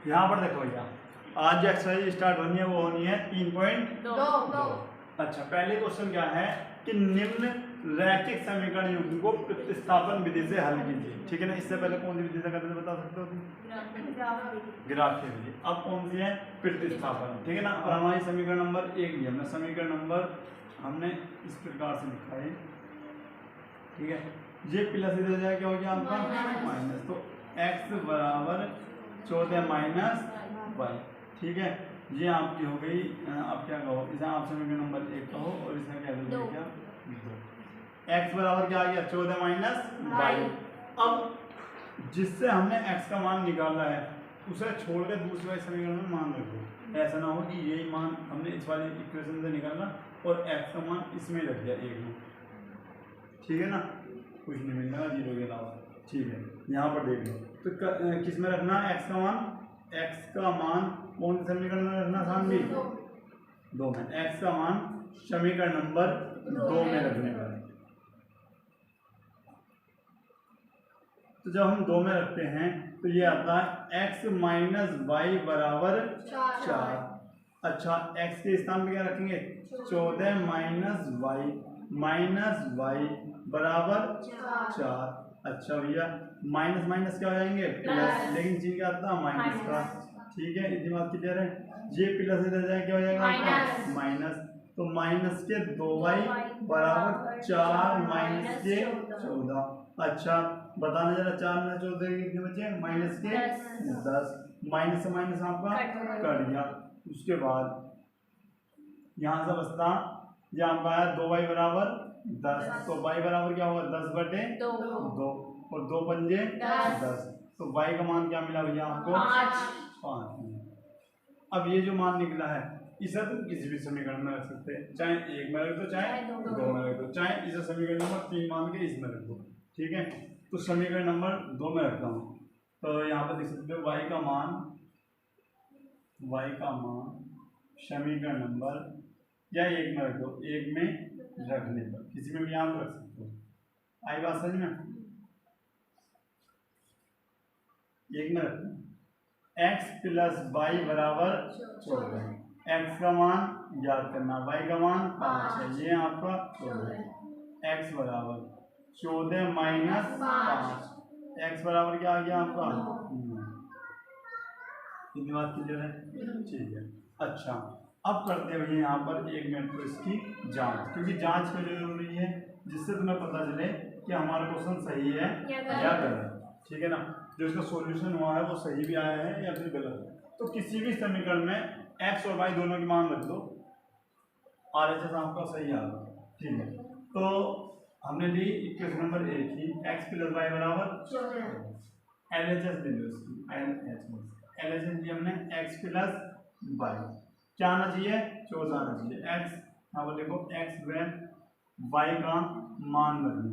यहाँ पर देखो भैया, आज जो एक्सरसाइज स्टार्ट होनी है वो होनी है 3.2। अच्छा, पहले क्वेश्चन क्या है कि निम्न रैखिक समीकरण युग्म को प्रतिस्थापन विधि से हल कीजिए। ठीक है ना, इससे पहले कौन सी विधि से करते थे बता सकते हो तुम? ग्राफीय विधि। अब कौन सी है? प्रतिस्थापन। ठीक है ना। और हमारी समीकरण नंबर 1 भी हमने समीकरण नंबर हमने इस प्रकार से लिखा है। ठीक है, ये प्लस इधर जाए क्या हो गया आपका माइनस, तो x बराबर 14 माइनस वाई। ठीक है, ये आपकी हो गई। आप क्या कहो इसे, आप समीकरण नंबर 1 कहो और इसका क्या करोगे क्या 2। x बराबर क्या आ गया 14 माइनस वाई। अब जिससे हमने x का मान निकाला है उसे छोड़कर दूसरे वाले समीकरण में मान रखो। ऐसा ना हो कि यही मान हमने इस वाले इक्वेशन से निकाला और x का मान इसमें रख दिया 1 में। ठीक है ना, कुछ नहीं मिलना जीरो के अलावा। ठीक है, यहाँ पर देख लो तो किस में रखना x का मान? x का मान कौन से समीकरण में रखना शामिल? 2 में। x का मान समीकरण नंबर 2 में रखने का। तो जब हम 2 में रखते हैं तो ये आता है x माइनस वाई बराबर 4। अच्छा, x के स्थान पे क्या रखेंगे 14 माइनस वाई बराबर 4। अच्छा भैया, माइनस माइनस क्या हो जाएंगे प्लस, लेकिन चिन्ह क्या आता है माइनस का। ठीक है, इतनी बात क्लियर है। ये प्लस इधर जाए क्या हो जाएगा माइनस, तो माइनस के 2y बराबर 4 माइनस के 14। अच्छा, बताना जरा 4 में 14 कितने बचे? माइनस के 10। माइनस से माइनस आपका कट गया। उसके बाद यहाँ से बचता ये आपका आया 2y बराबर 10, तो y बराबर क्या होगा 10 बटे 2 और 2 पंजे 10। तो y का मान क्या मिला भैया आपको 5। अब ये जो मान निकला है इसे तुम किसी भी समीकरण में रख सकते हैं, चाहे 1 में रख दो चाहे 2 में रख दो, चाहे इसे समीकरण नंबर 3 मान के इसमें रख दो। ठीक है, तो समीकरण नंबर 2 में रखता हूँ। तो यहाँ पर देख सकते हो y का मान समीकरण नंबर या 1 में रख दो, 1 में रखने पर किसी में भी आप रख सकते हो। आई बात समझ में? 1 में रखते हैं x प्लस वाई बराबर 14। x का मान याद करना, y का मान 5 है, ये आपका 14। x बराबर 14 माइनस 5, x बराबर क्या आ गया आपका 9। इतनी बात क्लियर है? ठीक है। अच्छा, अब करते हैं यहाँ पर 1 मिनट को इसकी जांच, क्योंकि जांच का जरूरी है जिससे तुम्हें पता चले कि हमारा क्वेश्चन सही है या गलत। ठीक है ना, जो इसका सॉल्यूशन हुआ है वो सही भी आया है या फिर गलत। तो किसी भी समीकरण में x और y दोनों की मान रख दो, RHS आपका सही आ गया। ठीक है, तो हमने ली इक्वेशन नंबर 1 ही x प्लस वाई बराबर LHS ले लो इसकी, LHS ली हमने x प्लस वाई, क्या आना चाहिए 14 आना चाहिए। x यहाँ पर देखो x व y का मान रखने,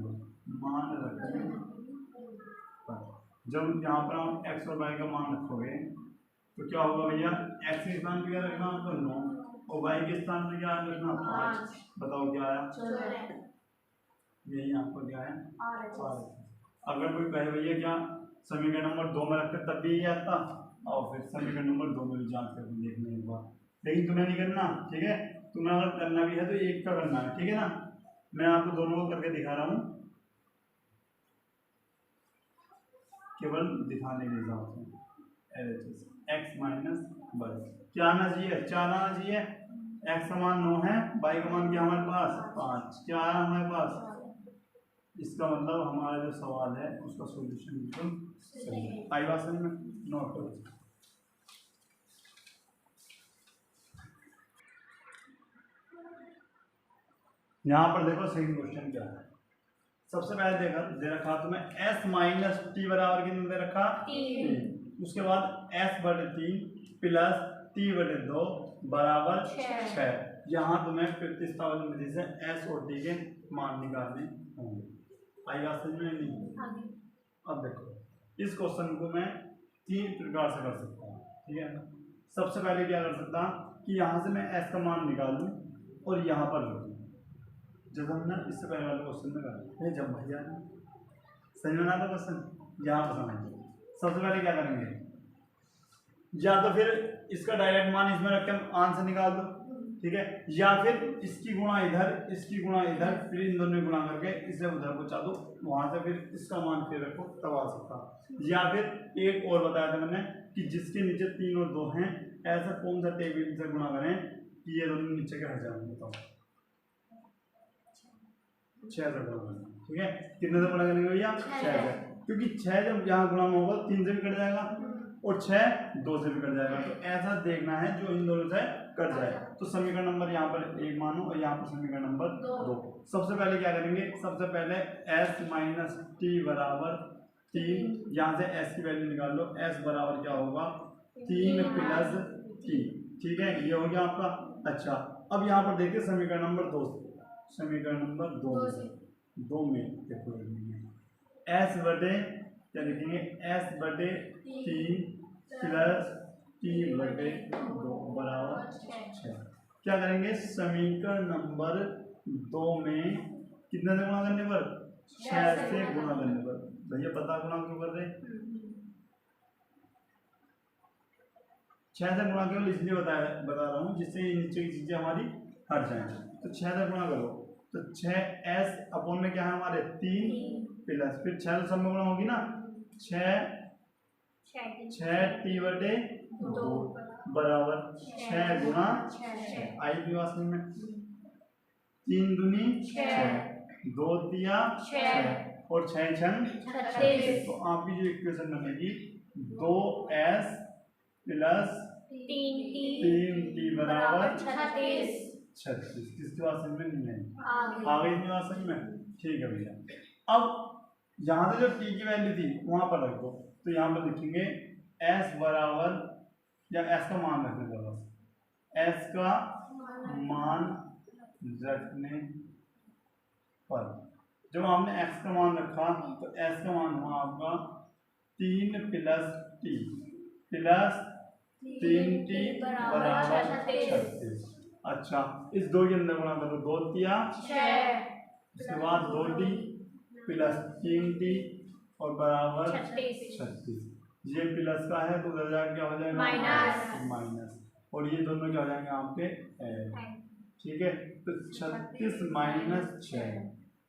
जब यहाँ पर हम x और y का मान रखोगे तो क्या होगा भैया, x के स्थान पे क्या रखना तो 9 और y के स्थान पे क्या रखना 5। बताओ क्या आया? यही आपको क्या है 5। अगर कोई कहे भैया क्या समीकरण नंबर 2 में रखते तब भी ये आता, और फिर समीकरण नंबर 2 में भी जांच करके देखने एक बार, लेकिन तुम्हें नहीं करना। ठीक है, तुम्हें अगर करना भी है तो एक का करना है। ठीक है ना, मैं आपको दोनों को करके दिखा रहा हूँ केवल दिखाने के हिसाब से। एक्स माइनस वाई क्या आना चाहिए 4 आना चाहिए। एक्स का मान 9 है, वाई का मान क्या हमारे पास 5, क्या आया हमारे पास। इसका मतलब हमारा जो सवाल है उसका सॉल्यूशन बिल्कुल सही है। आई बात समझ में? नोट करो। यहाँ पर देखो सेकंड क्वेश्चन क्या है। सबसे पहले देखा दे रखा तुम्हें s माइनस टी बराबर कितना दे रखा 3, उसके बाद s बटे 3 प्लस t बटे 2 बराबर 6। यहाँ तुम्हें प्रतिस्थापन विधि से s और t के मान निकालने होंगे। आई बात समझ में? नहीं? अब देखो इस क्वेश्चन को मैं 3 प्रकार से कर सकता हूँ। ठीक है, सबसे पहले क्या कर सकता कि यहाँ से मैं s का मान निकाल दूँ और यहाँ पर रख दूँ, जब हमने इससे पहले वाले क्वेश्चन में करा जब भैया समझ में आता क्वेश्चन यहाँ पर समझिए। सबसे पहले क्या करेंगे या तो फिर इसका डायरेक्ट मान इसमें रख के आंसर निकाल दो, ठीक है, या फिर इसकी गुणा इधर, इसकी गुणा इधर, फिर इन दोनों में गुणा करके इसे उधर पहुंचा दो, वहां से फिर इसका मान फिर रखो, तब आ सकता। या फिर एक और बताया था मैंने कि जिसके नीचे 3 और 2 हैं, ऐसा कौन सा टेबल से गुणा करें कि ये दोनों नीचे के हट जाएंगे, बताओ। 6 से गुणा करें, ठीक है, कितने से गुणा करेंगे भैया? 6 से, क्योंकि 6 जब यहाँ गुणा में होगा 3 से भी कट जाएगा और 6 2 से भी कट जाएगा, तो ऐसा देखना है जो इन दोनों से कट जाए। तो समीकरण नंबर यहाँ पर 1 मानो और यहाँ पर समीकरण नंबर 2। सबसे पहले क्या करेंगे, सबसे पहले s माइनस टी बराबर 3, यहाँ से s की वैल्यू निकाल लो, s बराबर क्या होगा 3 प्लस 3, ठीक है, ये हो गया आपका। अच्छा, अब यहाँ पर देखिए समीकरण नंबर 2, समीकरण नंबर 2 में देखो s बटे क्या लिखेंगे, s बटे 3 प्लस टी बटे 2 बराबर 6। क्या करेंगे, समीकरण नंबर 2 में कितने से गुणा करने पर? 6 से गुणा करने पर। भैया पता गुणा क्यों कर रहे? 6 से गुणा केवल इसलिए बता रहा हूँ जिससे नीचे की चीजें हमारी हट जाए। तो 6 से गुणा करो तो 6s अपॉन में क्या है हमारे 3 प्लस फिर 6 सब में गुणा होगी ना, 6 टी बटे 2 बराबर 6 गुणा 6। आई थी वास्तव में 3 दूनी 6, 2 दिया 6 और 6 छन 36। तो आपकी जो इक्वेशन बनेगी 2s प्लस 3t बराबर 36। किसकी बात समझ में नहीं आई? आ गई बात समझ में? ठीक है भैया। अब यहाँ से जो t की वैल्यू थी वहां पर रख दो, तो यहाँ पर लिखेंगे s बराबर, या s का मान रखने का, बस s का मान रखने पर जब हमने x का मान रखा तो s का मान हुआ आपका 3 प्लस t प्लस 3t बराबर 36। अच्छा, इस 2 के अंदर गुणा करो, 2 दिया 6, उसके बाद 2t प्लस 3t और बराबर 36। ये प्लस का है तो उधर जाकर क्या हो जाएगा माइनस, और ये दोनों क्या हो जाएंगे आपके ठीक है। तो 36 माइनस 6,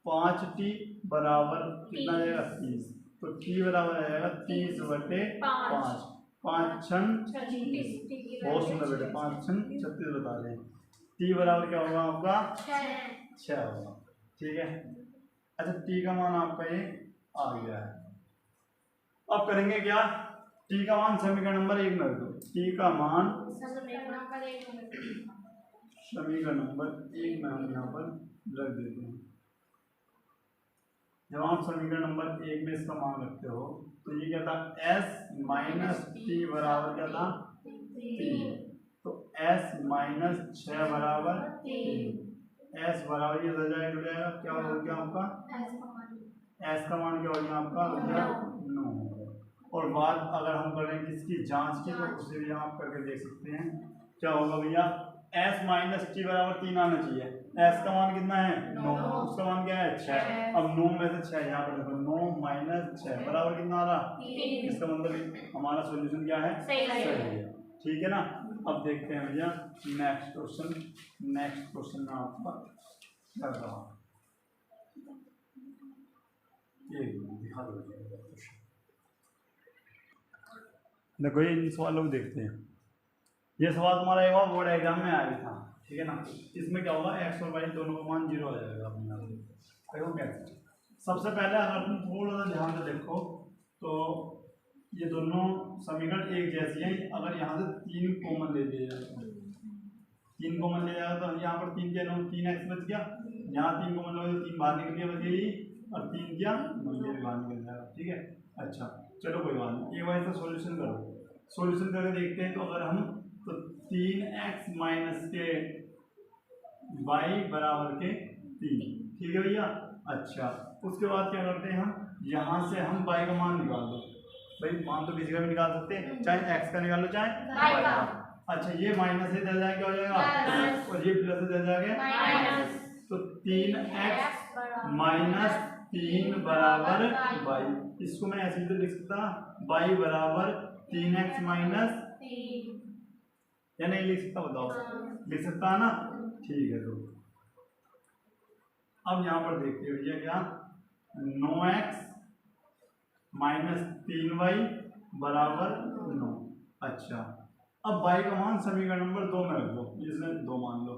5t बराबर कितना जाएगा 30, तो t बराबर आ जाएगा 30 बटे 5, 5 छन 36। बहुत सुंदर बेटे, 5 छन 36 बता रहे हैं। t बराबर क्या होगा आपका 6 होगा, ठीक है। अच्छा, t का मान आपका ये आ गया है। अब करेंगे क्या, t का मान समीकरण नंबर 1 में रख दो, t का मान समीकरण नंबर 1 में हम यहाँ पर रख देते हैं। जब आप समीकरण नंबर 1 में इसका मान रखते हो तो ये क्या था, s माइनस टी बराबर क्या था 3, तो s माइनस 6 बराबर 3, s बराबर ये हो जाएगा क्या हो गया आपका s का मान क्या हो गया आपका 9। और बात अगर हम करें किसकी जांच की तो उसे भी आप करके देख सकते हैं। क्या होगा भैया, s माइनस टी बराबर 3 आना चाहिए, s का मान कितना है 9, उसका मान क्या है 6। अब 9 में से 6 यहाँ पर देखो, 9 माइनस 6 बराबर कितना आ रहा 3। इसका मतलब हमारा सॉल्यूशन क्या है, सही है, ठीक है ना। अब देखते हैं भैया नेक्स्ट क्वेश्चन में आपका क्या रहा, ये दिखा दो। देखो ये इन सवालों को देखते हैं। ये सवाल तुम्हारा एक बार बोर्ड एग्जाम में आया था, ठीक है ना। इसमें क्या होगा, x और y दोनों का मान 0 हो जाएगा अपने यहाँ पे। देखो कैसे, सबसे पहले अगर तुम थोड़ा सा ध्यान से देखो तो ये दोनों समीकरण एक जैसी हैं। अगर यहाँ से 3 कॉमन ले लिया जाए, 3 कॉमन ले जाएगा तो यहाँ पर 3 क्या 3x बच गया, यहाँ 3 कॉमन लोगे तो 3 बाहर निकल गया बच गई, और 3 क्या ये बाहर निकल जाएगा, ठीक है। अच्छा चलो कोई बात नहीं, एक बार इसका सॉल्यूशन करो। सॉल्यूशन करके देखते हैं तो अगर हम तो 3x माइनस के y बराबर के 3, ठीक है भैया। अच्छा उसके बाद क्या करते हैं हम, यहाँ से हम y का मान निकाल दो। भाई मान तो किसी का भी निकाल सकते हैं, चाहे x का निकाल लो चाहे y का। अच्छा ये माइनस से इधर जाए क्या हो जाएगा, और ये प्लस से इधर जाएगा माइनस, तो 3x माइनस 3 बराबर y। इसको मैं ऐसे भी तो लिख सकता y बराबर 3x माइनस या नहीं लिख सकता बताओ? लिख सकता है ना? ठीक है। तो अब यहाँ पर देखते हो भैया क्या 9x माइनस 3y बराबर 9। अच्छा, अब y का मान समीकरण नंबर 2 में रख दो, जिसमें 2 मान लो।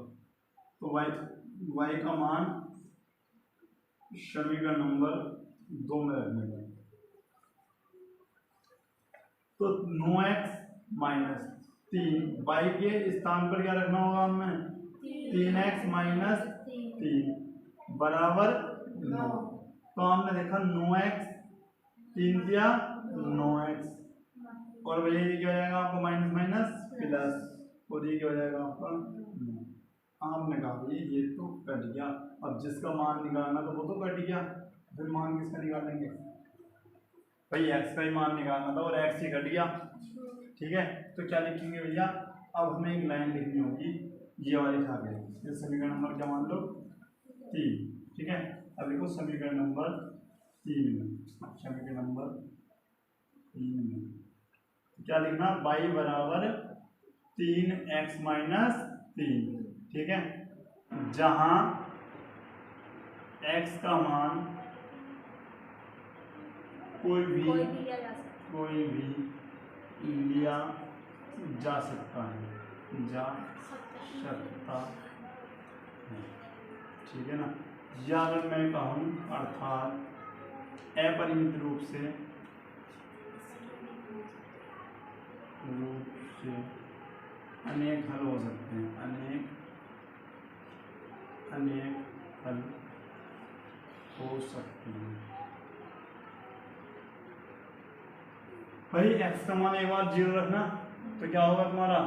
तो y का मान समीकरण नंबर 2 में रखने का, तो 9x माइनस 3 y के स्थान पर क्या रखना होगा हमें? 3x माइनस 3 बराबर 9। तो हमने देखा 9x 3 दिया 9x, और भैया ये क्या हो जाएगा आपको? माइनस माइनस प्लस, और ये क्या हो जाएगा आपका 9। आपने कहा भाई ये तो कट गया, अब जिसका मान निकालना तो वो तो कट गया, फिर मान किसका निकालेंगे? भाई x का ही मान निकालना था और x ही कट गया। ठीक है, तो क्या लिखेंगे भैया? अब हमें एक लाइन लिखनी होगी, ये वाली था गई, ये समीकरण नंबर क्या मान लो 3। ठीक है, अब देखो समीकरण नंबर 3 में, समीकरण नंबर 3 में क्या लिखना? y बराबर 3x माइनस 3। ठीक है, जहां x का मान कोई भी लिया जा सकता है, ठीक है ना? या अगर मैं कहूँ अर्थात अपरिमित रूप से अनेक हल हो सकते हैं, अनेक हल हो सकते हैं। भाई x का मान एक बार 0 रखना, तो क्या होगा तुम्हारा?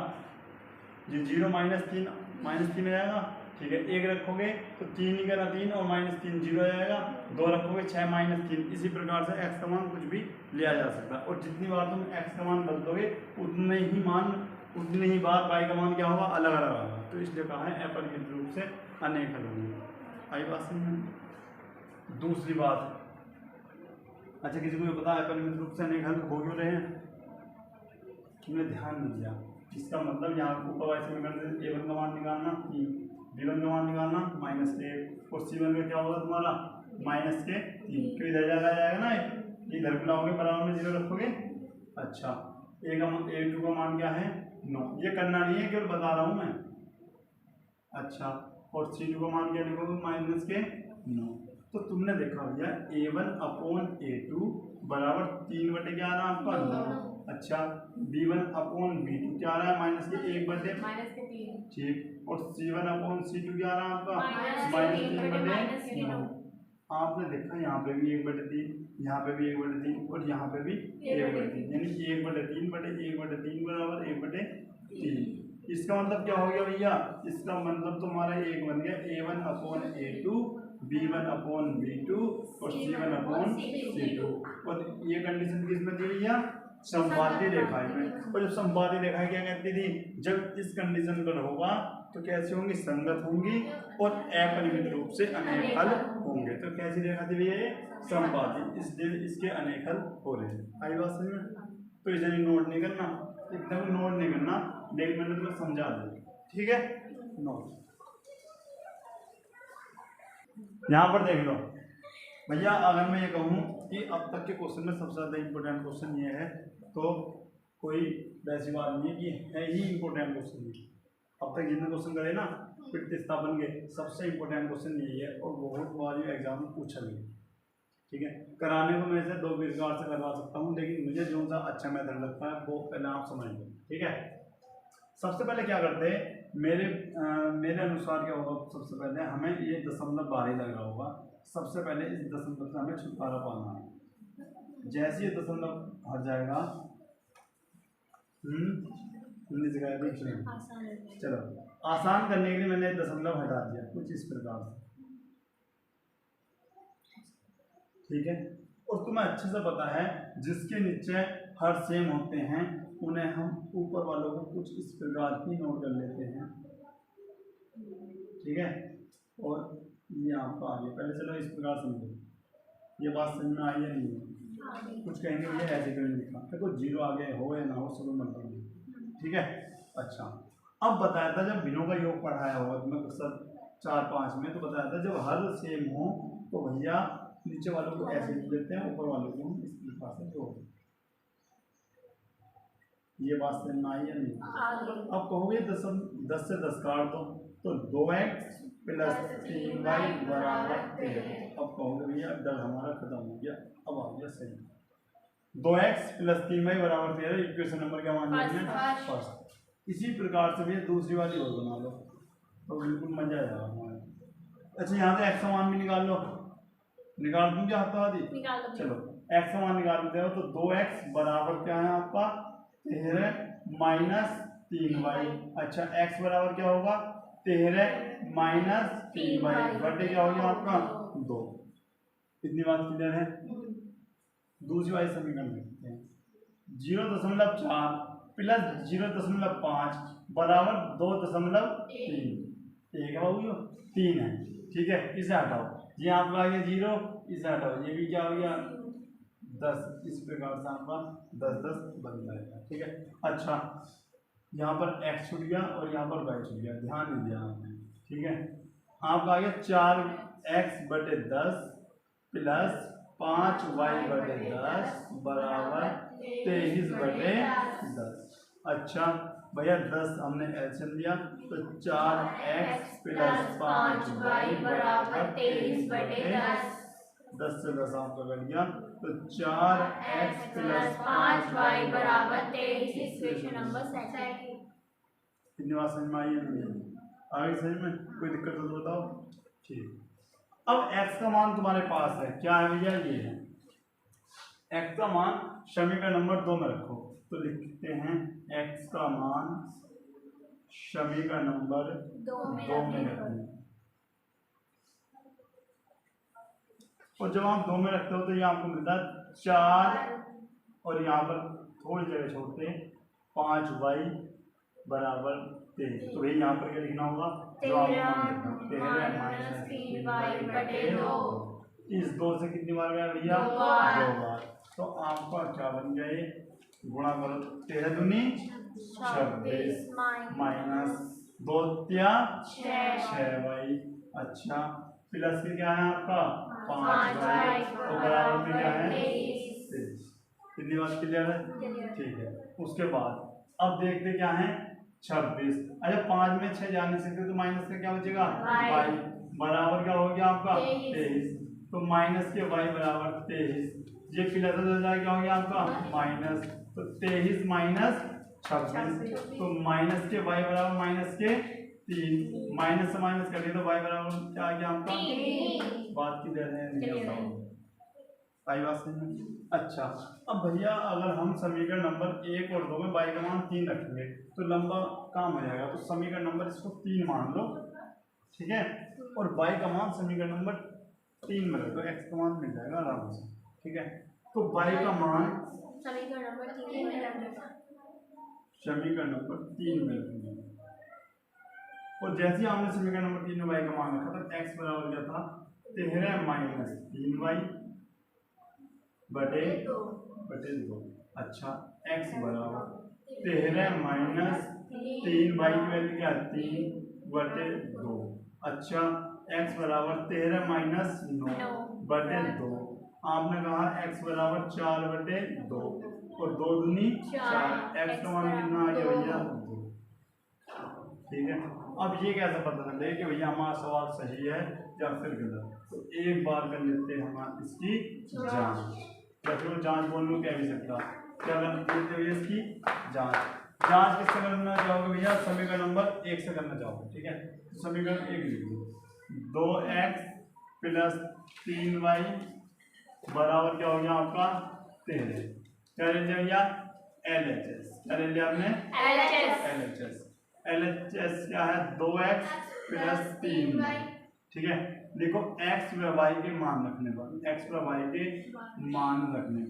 ये 0 माइनस 3 हो जाएगा। ठीक है, 1 रखोगे तो 3 ही करा 3 और माइनस 3 0 हो जाएगा। 2 रखोगे 6 माइनस 3। इसी प्रकार से x का मान कुछ भी लिया जा सकता है, और जितनी बार तुम x का मान बदलोगे उतने ही बार y का मान क्या होगा? अलग अलग होगा। तो इसलिए कहा है अपरिमित रूप से अनेक हल होंगे। आई बात समझ में? दूसरी बात, अच्छा किसी को ये पता है अपरिमित रूप से अनेक हल हो क्यों रहे हैं? तुमने ध्यान नहीं दिया। इसका मतलब यहाँ ऊपर वाले समीकरण से a1 का मान निकालना, b1 का मान निकालना -1, और c1 का क्या होगा तुम्हारा? -3। क्यों इधर जाएगा ना, इधर बुलाओगे बराबर में 0 रखोगे। अच्छा, a2 का मान क्या है? 9। ये करना नहीं है, केवल बता रहा हूँ मैं। अच्छा, और c2 का मान क्या लिखोगे? -9। तो तुमने देखा भैया a1 अपॉन a2 बराबर 3/11 आपका 9। अच्छा, b1 अपॉन b2 क्या आ रहा है? -1/3। ठीक, और c1 अपॉन c2 क्या आ रहा है आपका? -3/9। आपने देखा यहाँ पे भी 1/3, यहाँ पे भी 1/3, और यहाँ पे भी 1/3, यानी 1/3/1/3 बराबर 1/3। इसका मतलब क्या हो गया भैया? इसका मतलब तुम्हारा एक बन गया a1 upon a2, b1 upon b2 और c1 अपॉन c2। और ये कंडीशन किसमें थी भैया? संपाती रेखाएं में। और जब संपाती रेखाएं क्या कहती थी? जब इस कंडीशन पर होगा तो कैसे होंगी? संगत होंगी और अपरिमित रूप से अनेक हल होंगे। तो कैसी रेखा थी भैया? ये संपाती, इसलिए इसके अनेक हल हो रहे हैं। आई बात समझ में? तो इसे नोट नहीं करना, एकदम नोट नहीं करना, लेकिन मैंने तुम्हें समझा दिया। ठीक है, नोट यहाँ पर देख लो भैया। अगर मैं ये कहूँ कि अब तक के क्वेश्चन में सबसे ज़्यादा इम्पोर्टेंट क्वेश्चन ये है, तो कोई वैसी बात नहीं है कि है ही इम्पोर्टेंट क्वेश्चन ये। अब तक जितने क्वेश्चन करे ना प्रतिस्थापन के, सबसे इम्पोर्टेंट क्वेश्चन यही है, और बहुत बार ये एग्जाम में पूछा भी। ठीक है, कराने को मैं इसे 2 प्रकार से करवा सकता हूँ, लेकिन मुझे जो सा अच्छा मेथड लगता है वो पहले आप समझ लो। ठीक है, सबसे पहले क्या करते हैं, मेरे अनुसार क्या होगा? सबसे पहले हमें ये 0.12 लग रहा होगा। सबसे पहले इस दशमलव से हमें छुटकारा पाना है। जैसे ये दशमलव हट जाएगा, चलो आसान करने के लिए मैंने दशमलव हटा दिया कुछ इस प्रकार से। ठीक है, और तुम्हें अच्छे से पता है जिसके नीचे हर सेम होते हैं उन्हें हम ऊपर वालों को कुछ इस प्रकार की नोट कर लेते हैं। ठीक है, और ये आपका आ गया। पहले चलो इस प्रकार समझो, ये बात समझ में आई या नहीं? कुछ कहेंगे ये ऐसे क्यों लिखा? देखो 0 आगे हो या ना हो सब मतलब नहीं। ठीक है। अच्छा, अब बताया था जब भिन्नों का योग पढ़ाया होगा तो मैं सर 4-5 में, तो बताया था जब हर सेम हो तो भैया नीचे वालों को ऐसे लिख देते हैं, ऊपर वालों को हम इस प्रकार से जोड़ देते हैं। ये बात समझ में आई या नहीं? अब कहोगे 10 से 10 काट दो तो 2x प्लस 3y बराबर 13। अब कहोगे भैया डर हमारा खत्म हो गया, अब आ गया सही। 2x प्लस 3y बराबर 13 इक्वेशन नंबर क्या मान लिया? फर्स्ट। इसी प्रकार से भैया दूसरी वाली और बना लो तो बिल्कुल मजा आएगा हमारे। अच्छा, यहाँ से x का मान भी निकाल लो, निकाल दूँ क्या हाथों हाथी? चलो x का मान निकालते हो तो 2x बराबर क्या है आपका 13 माइनस 3y। अच्छा, x बराबर क्या होगा 13 माइनस 3y बटे क्या हो गया आपका 2। इतनी बात क्लियर है? दूसरी वाली समीकरण लिखते हैं 0.4 प्लस 0.5 बराबर 2.3। एक है बाबू, 3 है, ठीक है। इसे हटाओ, ये आपका आ गया 0, इसे हटाओ, ये भी क्या हो गया 10। इस प्रकार से आपका 10 बन जाएगा, ठीक है। अच्छा, यहाँ पर x छूट गया और यहाँ पर y छूट गया, ध्यान नहीं दिया आपने, ठीक है। आपका आ गया 4x बटे 10 प्लस 5y बटे 10 बराबर 23 बटे 10। अच्छा भैया 10 हमने एलसीएम लिया तो 4x प्लस 5y बराबर 23 बटे 10। 10 से 10 आपका कट गया तो 4x प्लस 5y बराबर 23 इक्वेशन नंबर 7। कितनी बात समझ में आई है? आगे समझ में कोई दिक्कत हो तो बताओ, ठीक। अब x का मान तुम्हारे पास है, क्या है भैया ये है x का मान समीकरण नंबर 2 में रखो, तो लिखते हैं x का मान समीकरण नंबर 2 में रखो। और जब आप 2 में रखते हो तो ये आपको मिलता है 4 और यहाँ पर थोड़ी जगह छोड़ते 5y बराबर 23। तो भाई यहाँ पर क्या लिखना होगा 13 माइनस 3y बटे 2। इस 2 से कितनी बार गया भैया 2 बार। तो आपका क्या बन गया ये गुणा करो 13 दूनी 26 माइनस 2 तिया 6y। अच्छा, प्लस में क्या है आपका 5y तो बराबर में क्या है 23। कितनी बात क्लियर है? ठीक है। उसके बाद अब देखते क्या है 26। अच्छा, 5 में 6 जा नहीं सकते तो माइनस का क्या बचेगा y बराबर क्या हो गया आपका 23। तो माइनस के y बराबर 23, ये प्लस हो जाएगा क्या हो गया आपका माइनस, तो 23 माइनस 26 तो माइनस के y बराबर माइनस के 3, माइनस से माइनस कर दिया तो y बराबर क्या आ गया आपका 3। बात की दे रहे हैं आई बात समझ। अच्छा, अब भैया अगर हम समीकरण नंबर 1 और 2 में y का मान 3 रखेंगे तो लंबा काम हो जाएगा, तो समीकरण नंबर इसको 3 मान लो, ठीक है। और y का मान समीकरण नंबर 3 में रखो, x का मान मिल जाएगा आराम से, ठीक है। तो y का मान समीकरण नंबर 3 में रखेंगे, समीकरण नंबर 3 में रखेंगे। और जैसे ही हमने समीकरण नंबर 3 में y का मान रखा था x बराबर क्या था 13 माइनस 3y बटे 2। अच्छा, x बराबर 13 माइनस 3y की वैल्यू क्या 3 बटे 2। अच्छा, x बराबर 13 माइनस 9 बटे 2। आपने कहा x बराबर 4 बटे 2 और 2 दूनी 4, x का मान कितना आ गया भैया 2, ठीक है। अब ये कैसे पता चले कि भैया हमारा सवाल सही है या फिर गलत, तो एक बार कर लेते हैं हम इसकी जांच, या फिर जांच बोल लो कह भी सकता, क्या करते हुए इसकी जांच। जांच किससे करना चाहोगे भैया समीकरण नंबर 1 से करना चाहोगे, ठीक है। तो समीकरण 1 लिख लो 2x प्लस 3y बराबर क्या हो गया आपका 13। क्या ले लिया भैया LHS, क्या ले लिया आपने LHS। LHS क्या है 2x प्लस 3y, ठीक है। देखो x व y के मान रखने पर, x व y के मान रखने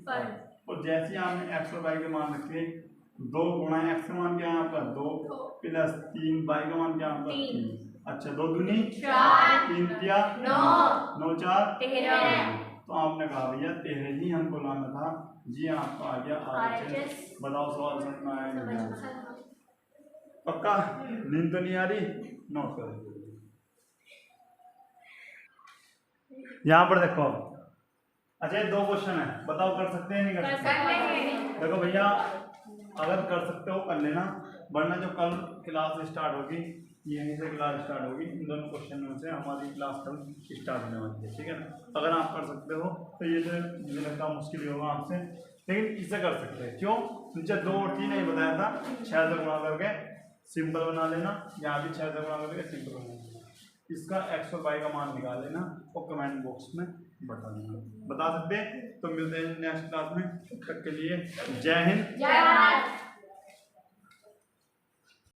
पर और जैसे आपने x और y के मान रखे 2 गुणा x का मान क्या है आपका 2 प्लस 3 y का मान क्या है आपका 3। अच्छा, 2 दूनी 4 3 दिया 9 9 4 13। तो आपने कहा भैया 13 ही हमको लाना था, जी आपका आ गया RHS। बताओ सवाल समझ में आया नहीं आया? पक्का नींद तो नहीं आ रही? नोट करो। यहाँ पर देखो, अच्छा 2 क्वेश्चन है, बताओ कर सकते हैं नहीं कर सकते? देखो भैया अगर कर सकते हो कर लेना, वरना जो कल क्लास स्टार्ट होगी यहीं से क्लास स्टार्ट होगी, इन दोनों क्वेश्चन में से हमारी क्लास कल स्टार्ट होने वाली है, ठीक है ना? अगर आप कर सकते हो तो ये तो मुझे लगता है मुश्किल ही होगा आपसे, लेकिन इसे कर सकते हैं। क्यों? नीचे 2 और 3 नहीं बताया था, 6 से गुणा करके सिंपल बना लेना, यहाँ भी 6 से गुणा करके सिंपल बना लेना, इसका x और y का मान निकाल लेना और कमेंट बॉक्स में बता देना। बता सकते हैं? तो मिलते हैं नेक्स्ट क्लास में, तब तक के लिए जय हिंद।